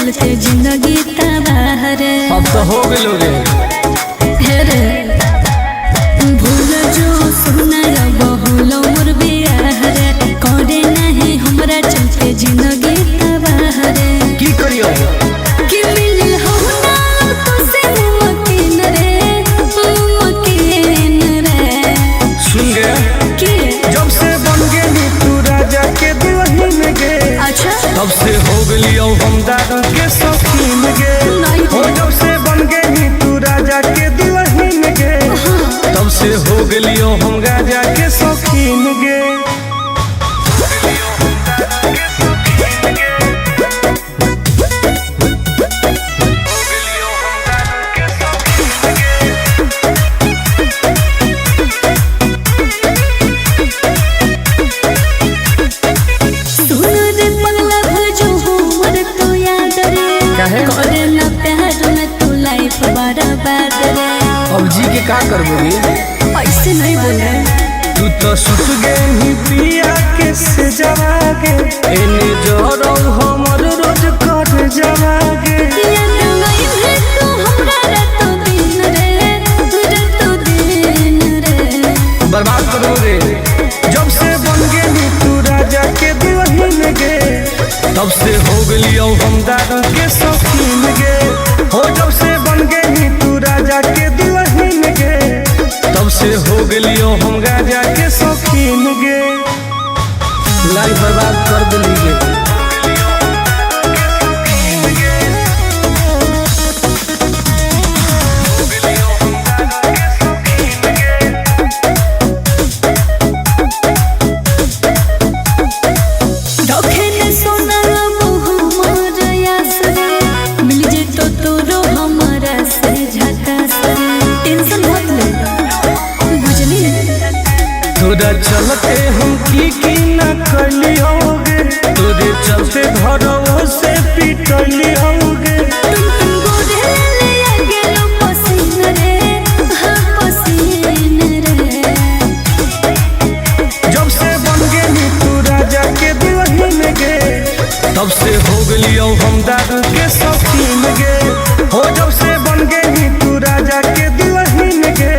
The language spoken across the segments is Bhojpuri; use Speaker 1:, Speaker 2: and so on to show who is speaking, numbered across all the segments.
Speaker 1: चलते जिंदगी तबाह रे।
Speaker 2: अब तो हो गए
Speaker 1: रे भूल जो सुना बहुल मोर बियाह रे करे नहीं हमरा चलते जिंदगी तबाह रे।
Speaker 2: की करियो
Speaker 1: कि मिल हमरा तो से मुमकिन रे
Speaker 2: सुन गे
Speaker 1: कि
Speaker 2: जब से बन गेली तू राजा के दुल्हन गे
Speaker 1: अच्छा
Speaker 2: तब से हो गलियो हम दारू के शौकीन गे हो जब से बन गेली तू राजा के दुल्हन गे तब से हो गलियो हम गाजा के शौकीन गे।
Speaker 1: करे ना प्यार में तू लाइफ बर्बाद रे।
Speaker 2: अब जी के का करबोगी
Speaker 1: ऐसे नहीं बोले
Speaker 2: तू तो सुत गई पिया के से जवागे एने जरो हमर रोज कट जवागे बर्बाद करो रे। जब से बन गेली तू राजा के दुल्हन गे तब से हो गलियो हम दारू के शौकीन गे हो जब से बन गेली तू राजा के दुल्हन गे तब से हो गलियो हम गाजा के शौकीन गे। लाइफ बर्बाद कर दिली गे। तोरा चलते हम की न कलियोगे तोरे चलते घरों से पिटलियोगे जब से बन गेली तू राजा के दुल्हन गे तब से हो गलियो हम दारू के शौकीन गे हो जब से बन गेली तू राजा के दुल्हन गे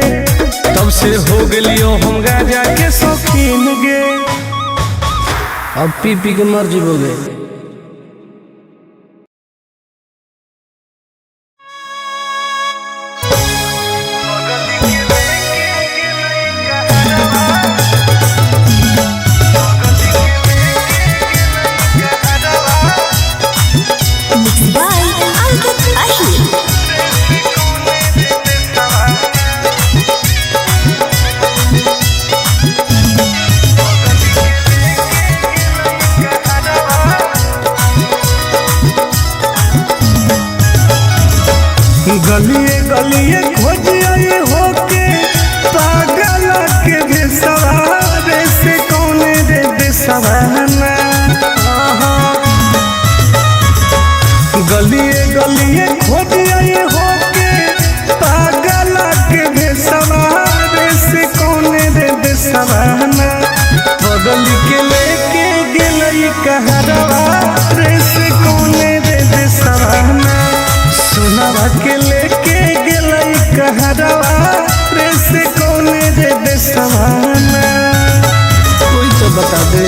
Speaker 2: तब से हो गलियो हम गाजा के शौकीन गे। अब पी पी के मर जीवोगे। गलिए गलिए खोजिए होके पागल के बेसवारे से कौन रे बेसवाना गलिए गलिए खोजिए होके पागल के बेसवारे से कौन रे बेसवाना बगल के लेके गेलई कहरवा रे से कौन रे बेसवाना सुनावा के लेके गेलई कहरवा रे से कौन रे बेसवाना कोई तो बता दे।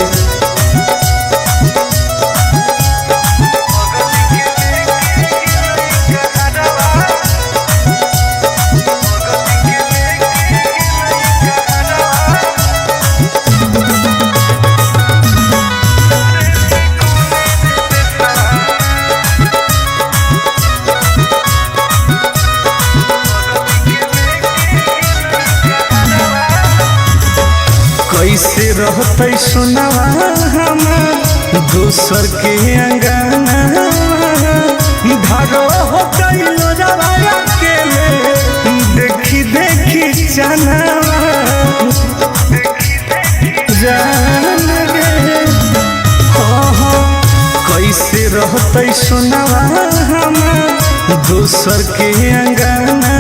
Speaker 2: कैसे रहते सुनावा हमार दोसर के अंगना धारो होते लोजवाया के देखी देखी चनावा जान गे कैसे रहते सुनावा हमार दोसर के अंगना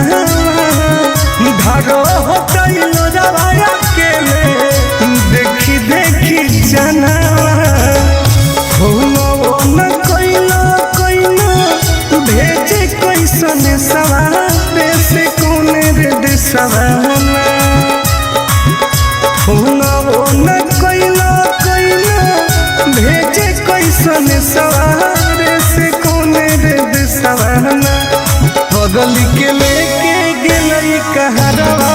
Speaker 2: धारो होते लोजवाया के देखी देखी चनावा हो न कोइला कोइला सवाना होना वो न कोइला भेजे कैसन सवारे से कोने रे सवाना बगल के लेके गेलई कहरवा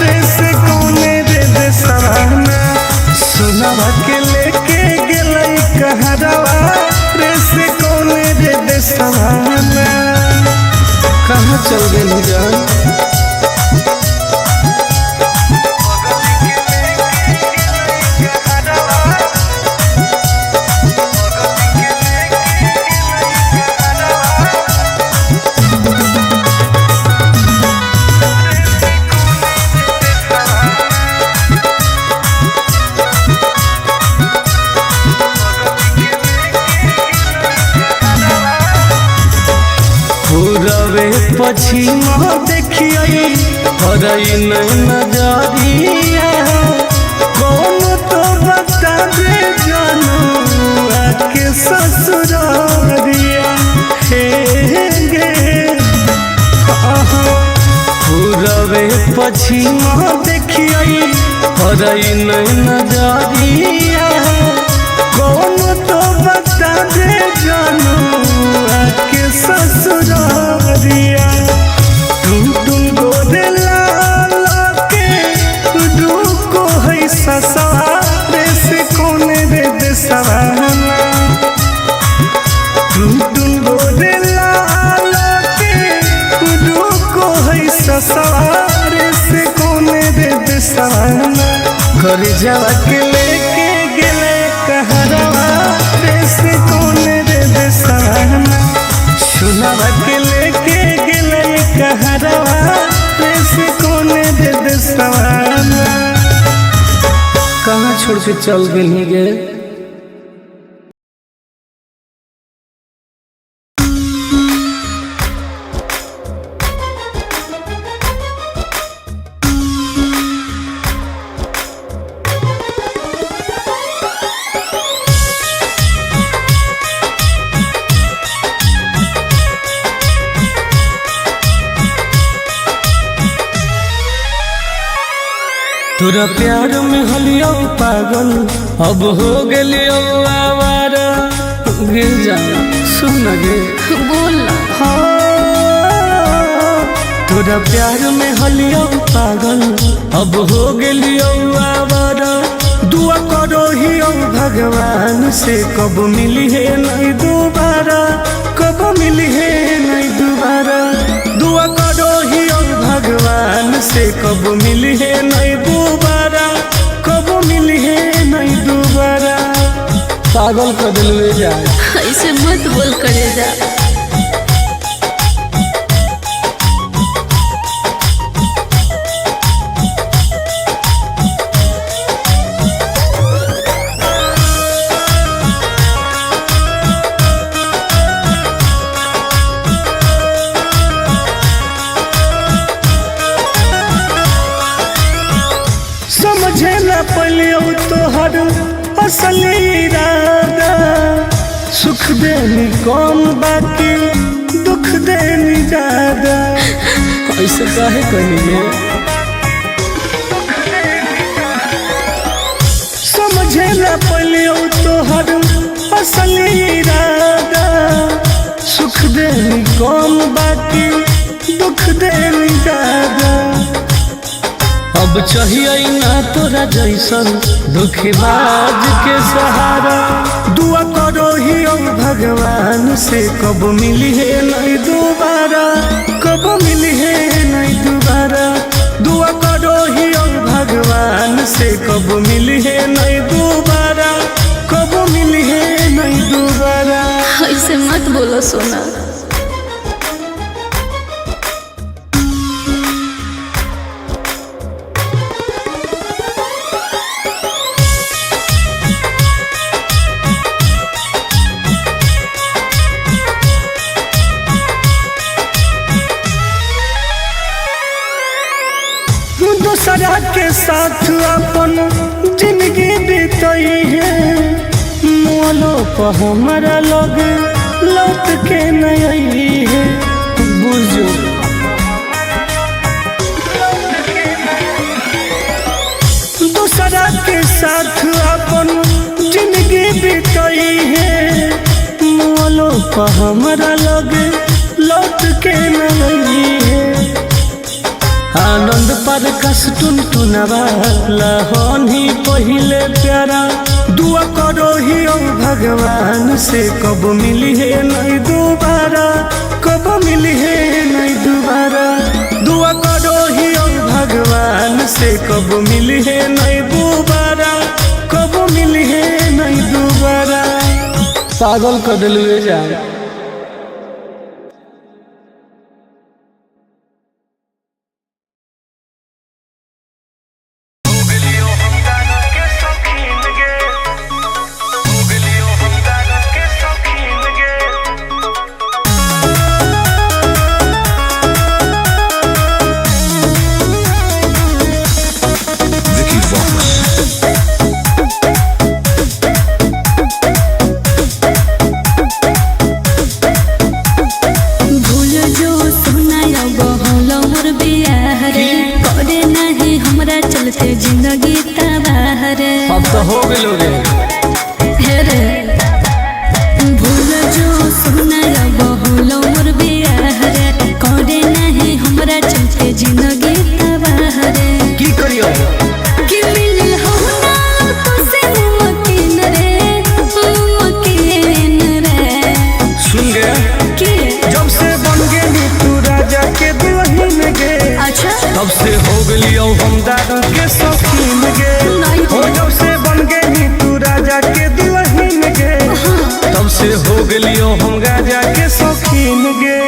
Speaker 2: रे से कोने रे सवाना सुनवा के लेके गेलई कहरवा रे से कोने रे सवाना कहाँ चल गई जान पूरबे पश्चिम देखिए हरई नजरिया कौन तो बता दे जानू आके ससुरारिया हे गे पूरबे पश्चिम देखिए हरई नजरिया कौन तो बता दे जानू आके ससुरारिया टुन गोदे लाल के रुको है ससुरारे से कोने रे सवाना टुन गोदे लाल के रुको है ससुरारे से कोने रे सवाना घर जावा के लेके गेले कहरवा रे से कोने रे सवाना सुनवा के लेके गेले कहरवा रे से कोने रे सवाना कहाँ छोड़ के चल गई गे तोरा प्यार में हलियो पागल अब हो गेलियो आवारा गे जाना सुन गे
Speaker 1: बोल
Speaker 2: तोरा प्यार में हलियो पागल अब हो गेलियो आवारा दुआ करो ही भगवान से कब मिली है नहीं दोबारा कब मिली है नहीं दोबारा दुआ करो ही भगवान से कब मिली है नहीं दोबारा कब मिली है नहीं दोबारा पागल कर दिल जाए
Speaker 1: ऐसे मत बोल करे जा
Speaker 2: समझे न पलियो तोहर असली इरादा सुख देनी कौन बाकी दुख देनी ज्यादा ऐसे काहे कहिए समझे न पलियो तोहर असली इरादा सुख देनी कौन बाकी दुख देनी ज्यादा अब चाहिए ना तोरा जैसन दुखबाज के सहारा दुआ करो ही भगवान से कब मिली है नहीं दोबारा कब मिली है नहीं दोबारा दुआ करो ही भगवान से कब मिली है नहीं दोबारा कब मिली है नहीं दोबारा
Speaker 1: ऐसे मत बोलो सोना दूसरा के साथ अपन जिंदगी बीतई है मोलो पर हमारा लग लौट के नहीं है बुझो
Speaker 2: हमरा लगे लौट के न है। आनंद पर कस टुनटुनवाला होनी पहिले प्यारा दुआ करो ही भगवान से कब मिली है नहीं दोबारा, कब मिली है नहीं दोबारा। दुआ करो ही भगवान से कब मिली है नहीं दोबारा, कब मिली है नहीं दोबारा। पागल कर दिलवे जाए।
Speaker 1: जिंदगी तबाह रे
Speaker 2: अब तो हो गए
Speaker 1: भूल जो सुना बहुलो मोर बियाह रे करे नहीं हमरा चलते जिंदगी तबाह रे।
Speaker 2: की करियो
Speaker 1: कि मिल हो ना तो से मुमकिन रे
Speaker 2: सुन गया
Speaker 1: कि
Speaker 2: जब से बन गई तू राजा के दुल्हन गे।
Speaker 1: अच्छा
Speaker 2: तब से हो गई हम दारू के शौकीन गे। हो जब से बन गई तू राजा के दुल्हन गे। तब से हो गई हम राजा के शौकीन गे।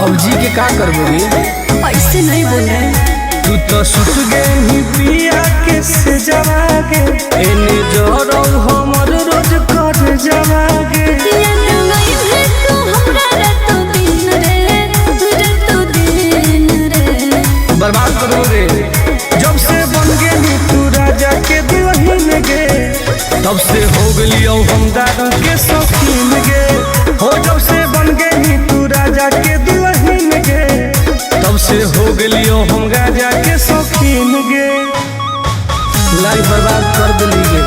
Speaker 2: अब जी के का करबोगी
Speaker 1: ऐसे नहीं बोले
Speaker 2: तू तो सुत गई पिया के से जवागे एने जोरो हमर रोज कर जवागे।
Speaker 1: तू हमरा रातो दिन रे
Speaker 2: बर्बाद करोगे जब से बन गई तू राजा के दुल्हन गे। तब से हो गई हम दारू के शौकीन गे। हो जब से बन गई तू राजा के दुल्हन गे। तब से हो गई हम राजा के शौकीन गे। लाइफ बर्बाद कर दिली गे।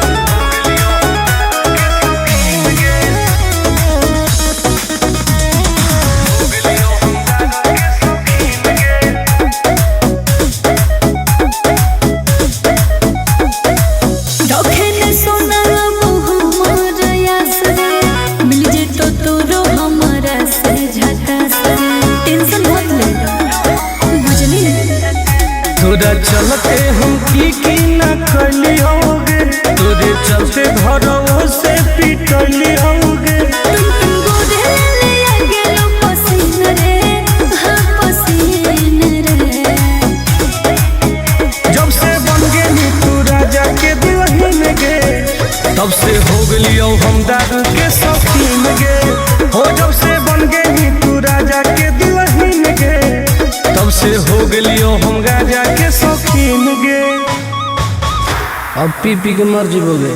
Speaker 2: तोरा चलते हम की न कलियोगे, तोरे चलते घरों से पिटलियोगे। जब से बन गई तू राजा के दुल्हन गे। तब से हो गई हम दारू के शौकीन गे। हो जब से बन गई तू राजा के दुल्हन गे। तब से हो गई हम राजा के शौकीन गे। अब पी पी के मर जीवोगे।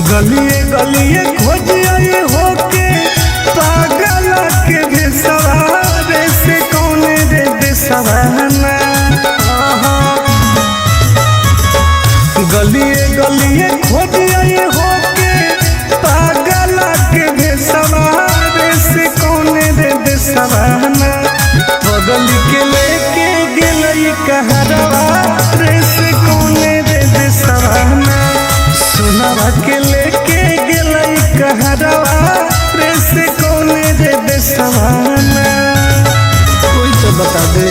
Speaker 2: गलिए गलिए खोज आए होके पागल के बेसवारे से कौन रे बेसवाना। गलिए गलिए खोज आए होके पागल के बेसवारे से कौन रे बेसवाना। बगल के लेके गेलई कहरवा रे से कौन रे बेसवाना। सोनावा के लेके गेलई दे सवाना, कोई तो बता दे।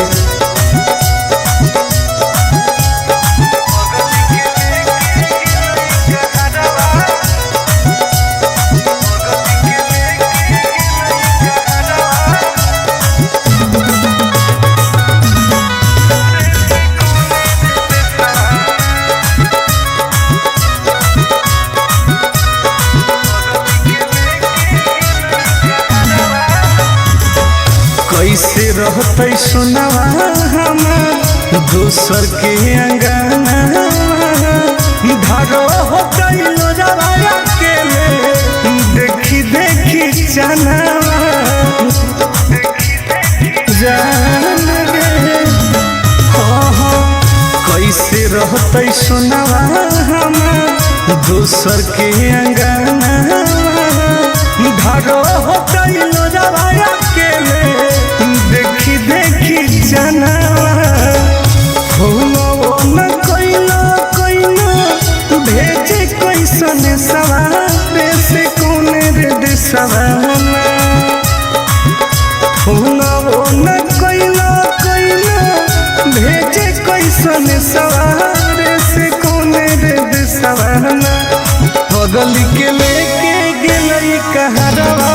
Speaker 2: कैसे रहते सुनवा हमार दोसर के अंगना, धारो हो गइलो जवाया के देखी देखी जाना जान गे। कैसे रहते सुनवा हमार दोसर के अंगना, धारो हो गइलो जवाया के देखी देखी जाना न कोइलो कोइलो भेजे कैसन सवारे से कौन रे दे सवाना, न कोइलो कोइलो भेजे कैसन सवारे से कौन रे दे सवाना, बगल के लेके गेलई कहरवा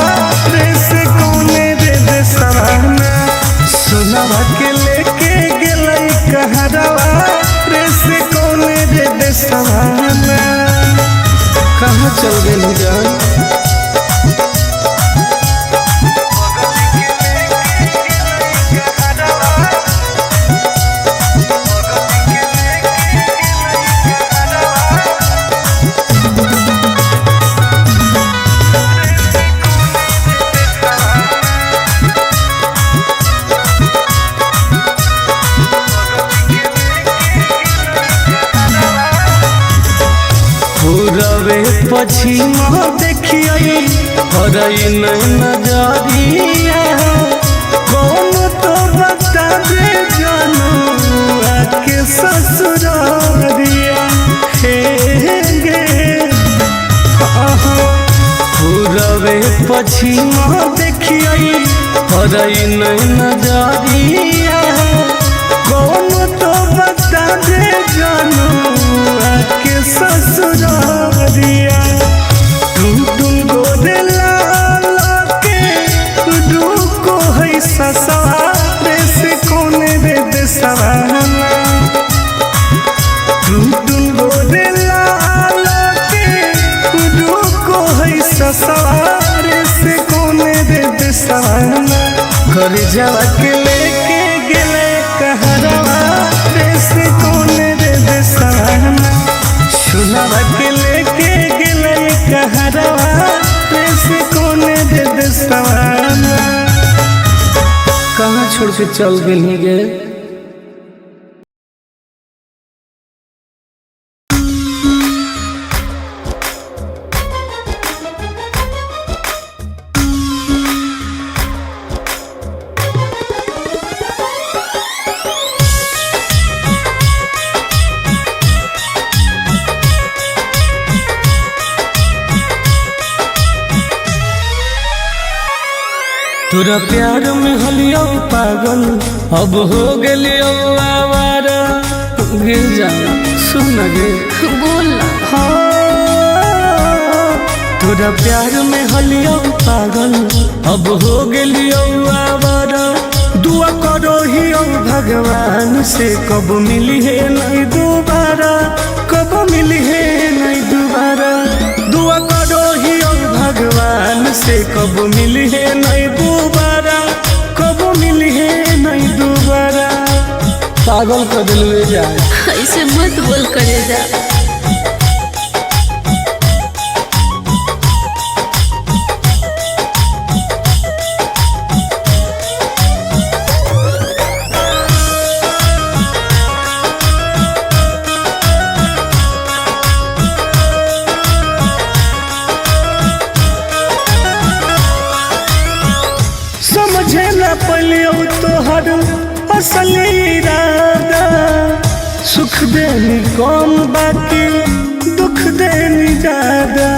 Speaker 2: रे से कौन रे दे सवाना, सोनवा के लेके गेलई कहरवा रे से कौन रे दे सवाना। कहाँ चल गेली जान? पूरबे पश्चिम देखिए हरई नजरिया, कौन तो बता दे जानू आके ससुरारिया हे गे। पूरबे पश्चिम देखिए हरई नजरिया, कौन तो बता दे जानू आके ससुरारिया, टुन टुन गोदे लाला के डूको है ससुरारे से कौन रे दे सवाना, टुन टुन गोदे लाला के डूको है ससुरारे से कौन रे दे सवाना, घर जावा के लेके गेले कहरवा रे से कौन रे दे सवाना, सुनवा के लेके गेले कहरवा रे से कौन रे दे सवाना। कहाँ छोड़ के चल गेली गे? तोरा प्यार में हलियो पागल अब हो गेलियो आवारा, गिर जा सुन गे
Speaker 1: बोल
Speaker 2: तोरा प्यार में हलियो पागल अब हो गेलियो आवारा, दुआ करो ही भगवान से कब मिली है नहीं दोबारा, कब मिली है नहीं दोबारा, दुआ करो ही भगवान से कब मिली है नहीं दोबारा, कब मिली है नहीं दोबारा। पागल कर दिल जा,
Speaker 1: ऐसे मत बोल करे जा।
Speaker 2: समझे न पलियो तोहर असल इरादा, सुख देनी कम बाकी दुख देनी ज्यादा,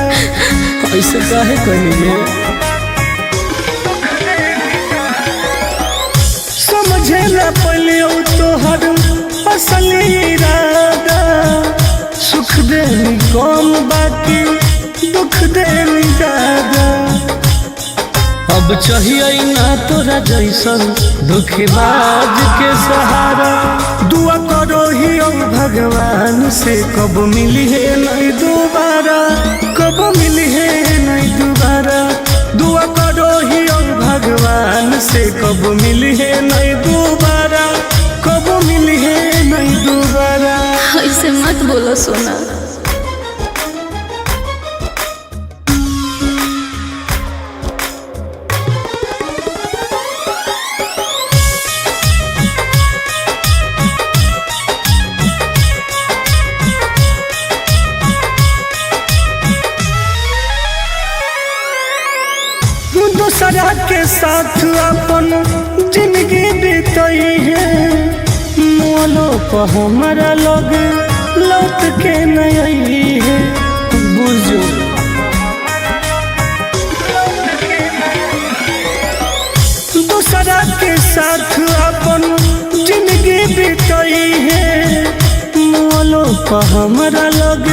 Speaker 2: ऐसे काहे कहिए कम बाकी दुख देनी ज्यादा। अब चाहिए ना तोरा जैसन धोखेबाज के सहारा। दुआ करो ही भगवान से कब मिली है नहीं दोबारा, कब मिली है नहीं दोबारा। दुआ करो ही भगवान से कब मिली है नहीं दोबारा, कब मिली है नहीं दोबारा।
Speaker 1: ऐसे मत बोलो सोना।
Speaker 2: दूसरा के साथ अपन जिंदगी बीतई है, मोलो पर हमारा लोग लौट के नहीं है। बुझो दूसरा के साथ अपन जिंदगी बीतई है, मोलो पर हमारा लोग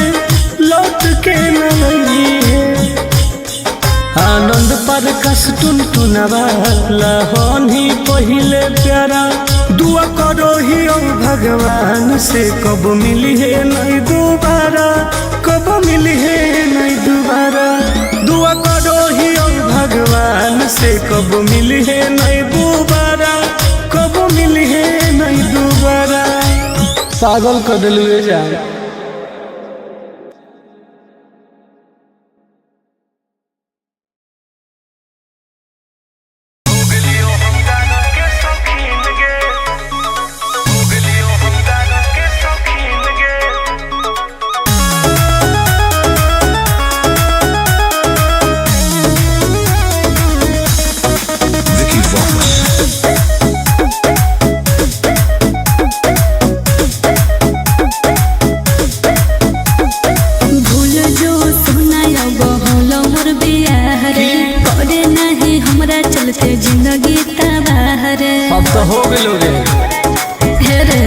Speaker 2: लौट के नहीं है। आनंद पर कस टुनटुनवा लहनी पहिले प्यारा। दुआ करो ही भगवान से कब मिली है नहीं दोबारा, कब मिली है नहीं दोबारा। दुआ करो ही भगवान से कब मिली है नहीं दोबारा, कब मिली है नहीं दोबारा। पागल कर दिलवे जा।
Speaker 1: जिंदगी तबाह रे,
Speaker 2: अब तो हो गेलो रे।
Speaker 1: रे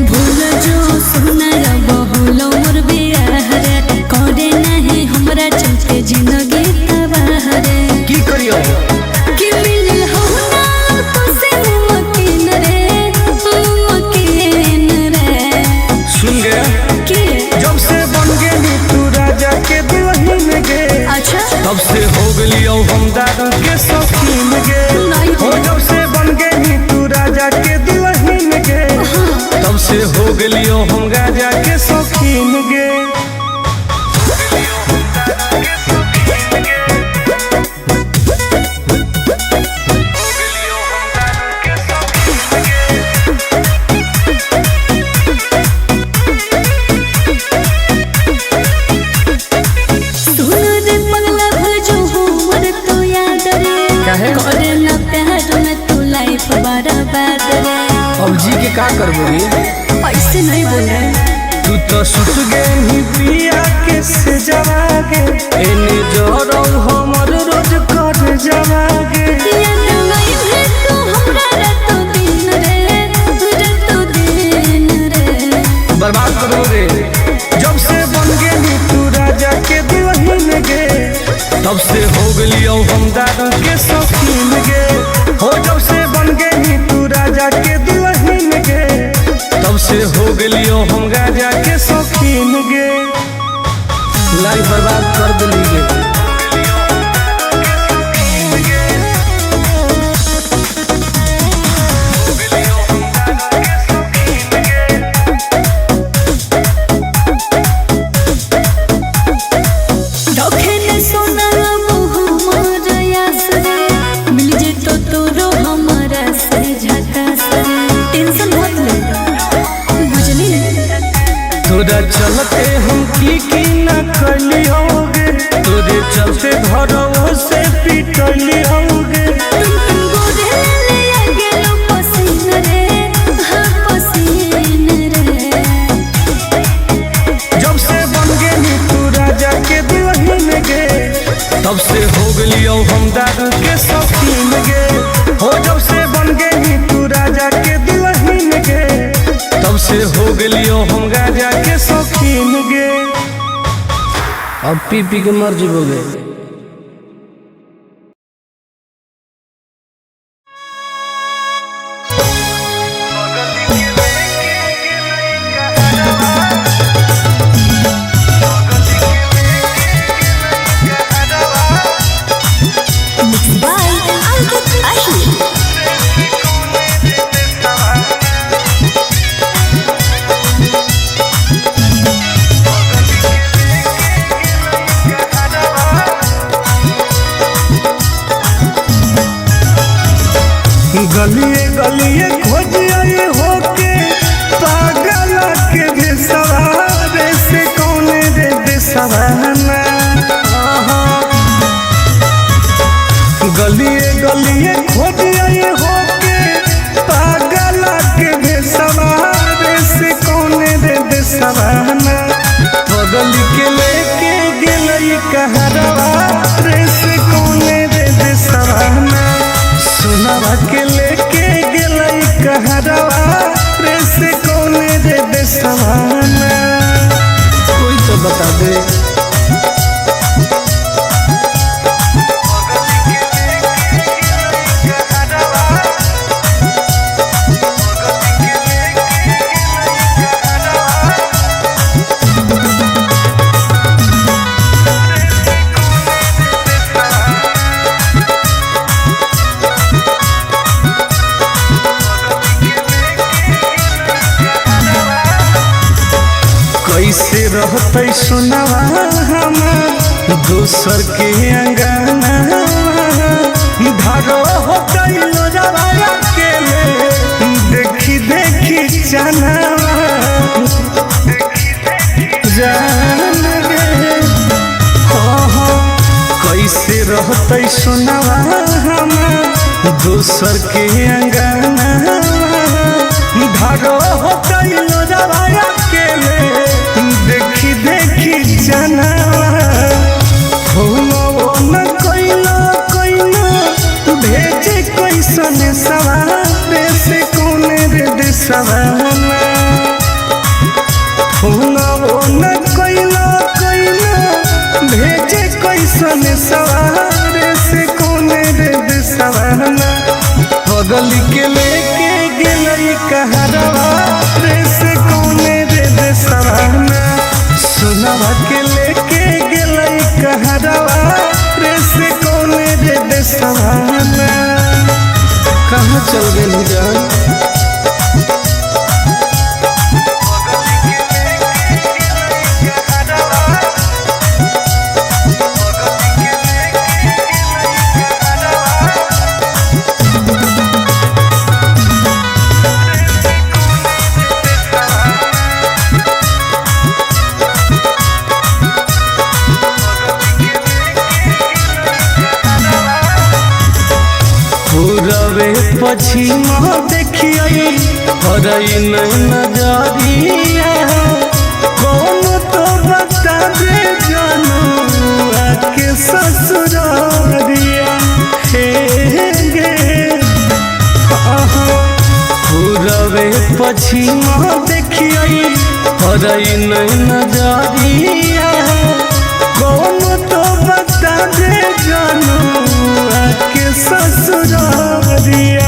Speaker 1: भूल जो सुना बहुल मोर बियाह रे, करे नहीं हमरा चलते जिंदगी तबाह रे।
Speaker 2: की करियो
Speaker 1: कि मिल हो ना तो से मुमकिन रे, मुमकिन रे।
Speaker 2: सुन गे
Speaker 1: कि
Speaker 2: जब से बन गेली तू राजा के दुल्हन गे,
Speaker 1: अच्छा
Speaker 2: तब से हो गेलियो हम दादा के शौकीन गे। हो जब से बन गेली तू राजा के दुल्हन गे, तब से हो गेलियो हम राजा के शौकीन गे।
Speaker 1: करे ना प्यार में तू लाइफ बर्बाद रे।
Speaker 2: अब जी के का करबो रे,
Speaker 1: ऐसे नहीं बोल रहे।
Speaker 2: तू तो सुत गेली पिया के से जवागे, एने जोरो हमर रोज कर जवागे।
Speaker 1: याद नहीं है तू हमरा रातों दिन रे, रातों दिन रे।
Speaker 2: बर्बाद करो रे। जब से बन गेली तू राजा के दुल्हन गे, तब से हो गेलियो हम दादा के शौकीन गे। हो जब से बन गेली तू राजा के दुल्हन गे, तब से हो गेलियो हम राजा के शौकीन गे। लाइफ बर्बाद कर दिली गे।
Speaker 1: सोना बहु मोर यास रे, मिल जे तो तोरो हम
Speaker 2: अब पी पी के मर जीवोगे।
Speaker 3: गलिए गलिए खोजिए होके पागल के भेसवारे से कौने रे देसवाना। गलिए गलिए खोजिए होके पागल के भेसवारे से कौने रे देसवाना। बगल के लेके गेलई कहरवा रे से कौने रे देसवाना। सुनावा के लेके गेलई कहरवा रे से कौने रे देसवाना।
Speaker 2: कोई तो बता दे।
Speaker 3: कैसे रहते सुनावा हम दोसर के अंगना। धारो होते लोजवाया के देखी देखी चनावा जान गे। कैसे रहते सुनावा हम दोसर के अंगना। धारो होते लोजवाया के देखी देखी जनावा। न कोइलो कोइलो भेजे कैसन सवारे से कौने रे देसवाना। न कोइलो कोइलो भेजे कैसन सवारे से कौने रे देसवाना। बगल के लेके गेलई कहरवा रे से कौने रे देसवाना। सुनावा के लेके गेलई कहरवा रे से कौने रे देसवाना।
Speaker 2: कहाँ चल गए जान।
Speaker 3: पूरबे पश्चिम देखिए हरई नजरिया। कौन तो बता दे जानू आके ससुरारिया। हे गे पूरबे पश्चिम देखिए हरई नजरिया। कौन तो बता दे जानू आके ससुरारिया।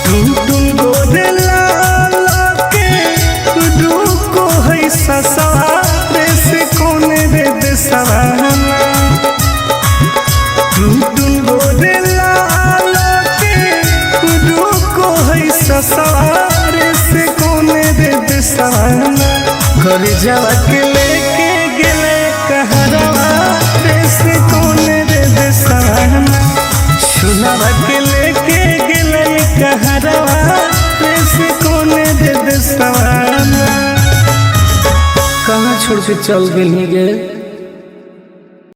Speaker 3: टुन टुन गोदे लाला के रुको है ससुरारे से कौने रे देसवाना। टुन टुन गोदे लाला के रुको है ससुरारे से कौने रे देसवाना। कर जावा के लेके गेले कहरवा रे से कौने रे देसवाना। सुनावा के लेके गेलई कहरवा रे से कौने रे देसवाना।
Speaker 2: कहाँ छोड़ के चल गए गे।